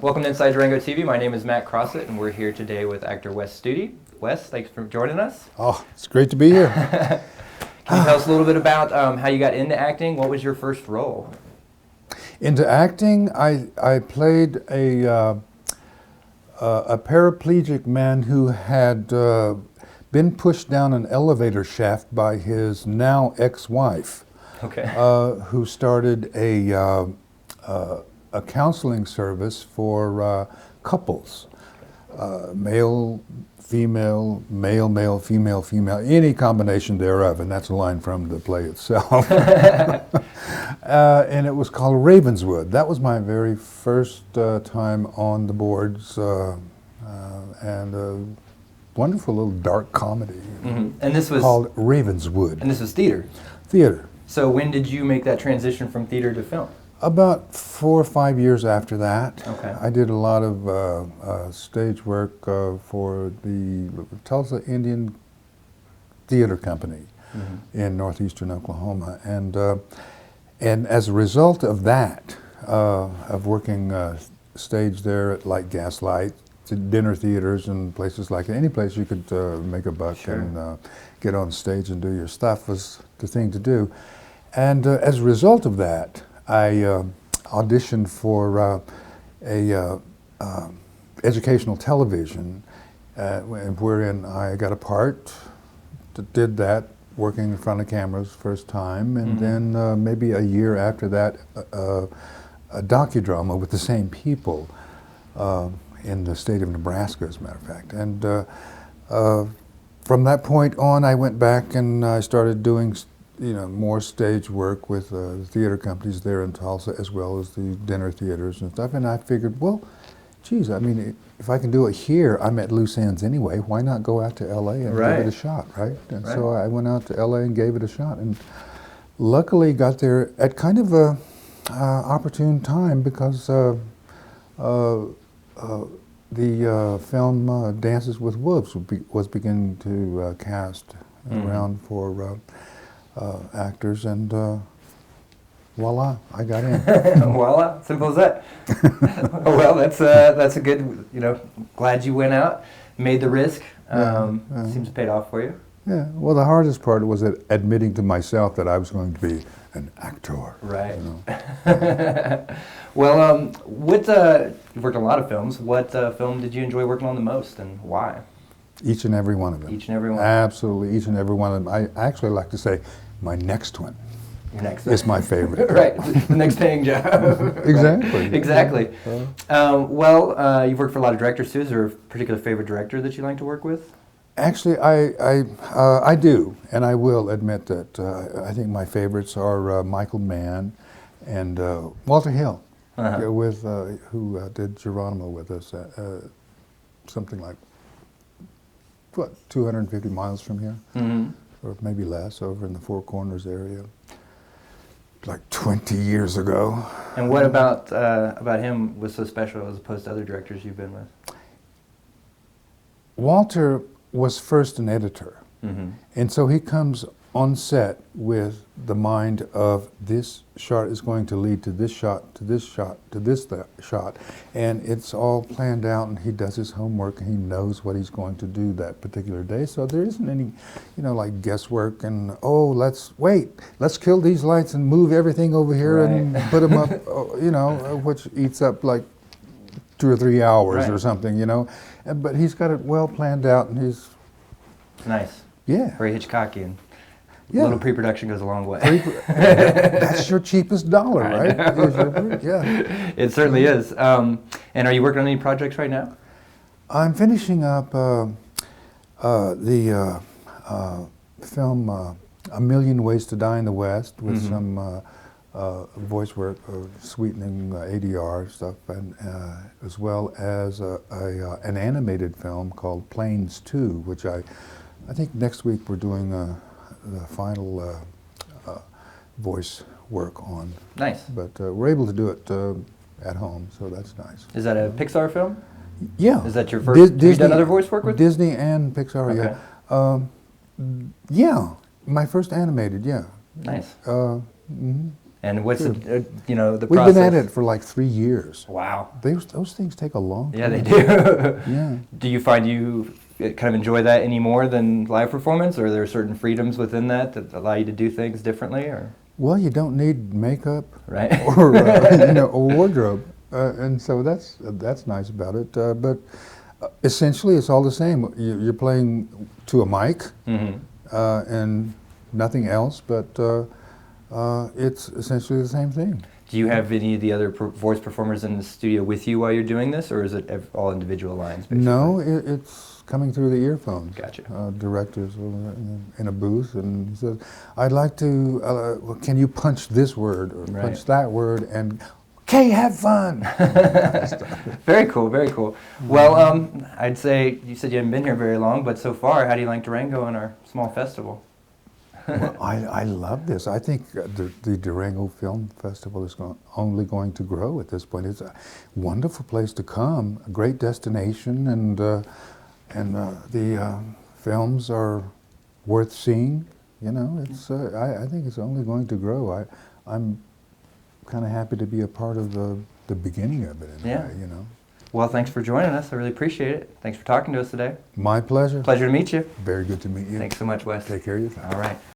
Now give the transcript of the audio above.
Welcome to Inside Durango TV. My name is Matt Crossett, and we're here today with actor Wes Studi. Wes, thanks for joining us. Oh, it's great to be here. Can you tell us a little bit about how you got into acting? What was your first role? Into acting, I played a paraplegic man who had been pushed down an elevator shaft by his now ex-wife, Okay. who started a counseling service for couples, male, female, male, female, any combination thereof, and that's a line from the play itself. And it was called Ravenswood. That was my very first time on the boards, and a wonderful little dark comedy And this was called Ravenswood. And this was theater. Theater. So when did you make that transition from theater to film? About 4 or 5 years after that. Okay. I did a lot of stage work for the Tulsa Indian Theater Company in northeastern Oklahoma, and as a result of that, of working stage there at like Gaslight, to dinner theaters and places like that, any place you could make a buck and get on stage and do your stuff was the thing to do. And as a result of that, I auditioned for educational television, wherein I got a part, did that, working in front of cameras first time, and then maybe a year after that, a docudrama with the same people in the state of Nebraska, as a matter of fact. And from that point on, I went back and I started doing more stage work with theater companies there in Tulsa, as well as the dinner theaters and stuff. And I figured, well, geez, I mean, if I can do it here, I'm at loose ends anyway. Why not go out to LA and give it a shot, right? And so I went out to LA and gave it a shot, and luckily got there at kind of a opportune time, because the film Dances with Wolves was beginning to cast around for actors, and voila, I got in. Voila, simple as that. Oh, well, that's a good, glad you went out, made the risk. Seems to paid off for you. Yeah, well, the hardest part was admitting to myself that I was going to be an actor. Right. Well, you've worked on a lot of films. What film did you enjoy working on the most, and why? Each and every one of them. Each and every one? Absolutely, each and every one of them. I actually like to say my next one. Your next is my favorite. Right, the next paying job. Exactly. Exactly. Well, you've worked for a lot of directors too. Is there a particular favorite director that you like to work with? Actually, I do, and I will admit that I think my favorites are Michael Mann and Walter Hill, with who did Geronimo with us, something like 250 miles from here, or maybe less, over in the Four Corners area, like 20 years ago. And what about him was so special as opposed to other directors you've been with? Walter was first an editor, and so he comes on set with the mind of this shot is going to lead to this shot, to this shot, to this shot, and it's all planned out, and he does his homework, and he knows what he's going to do that particular day. So there isn't any, like guesswork and, let's kill these lights and move everything over here and put them up, which eats up like 2 or 3 hours or something, But he's got it well planned out, and he's nice. Yeah. Very Hitchcockian. A little pre-production goes a long way. That's your cheapest dollar, right? Yeah. It certainly is. And are you working on any projects right now? I'm finishing up the film A Million Ways to Die in the West with some voice work, sweetening ADR stuff, and as well as an animated film called Planes 2, which I think next week we're doing the final voice work on. Nice. But we're able to do it at home, so that's nice. Is that a Pixar film? Yeah. Is that your first? Have you done other voice work with? Disney and Pixar, yeah. Yeah, my first animated, yeah. Nice. And what's the We've process? been at it for like 3 years. Wow. Those things take a long time. Yeah, they do. Yeah. Do you find you kind of enjoy that any more than live performance, or are there certain freedoms within that allow you to do things differently, or? Well, you don't need makeup Right. or or wardrobe, and so that's nice about it. But essentially, it's all the same. You're playing to a mic and nothing else, but it's essentially the same thing. Do you have any of the other voice performers in the studio with you while you're doing this, or is it all individual lines, basically? No, it's coming through the earphones. Gotcha. Directors in a booth, and he says, "I'd like to. Well, can you punch this word or Right. punch that word?" And okay, have fun. Very cool, very cool. Well, I'd say you said you haven't been here very long, but so far, how do you like Durango and our small festival? Well, I love this. I think the Durango Film Festival is only going to grow at this point. It's a wonderful place to come, a great destination, and the films are worth seeing. It's I think it's only going to grow. I'm kind of happy to be a part of the beginning of it. In a way, Well, thanks for joining us. I really appreciate it. Thanks for talking to us today. My pleasure. Pleasure to meet you. Very good to meet you. Thanks so much, Wes. Take care of yourself. All right.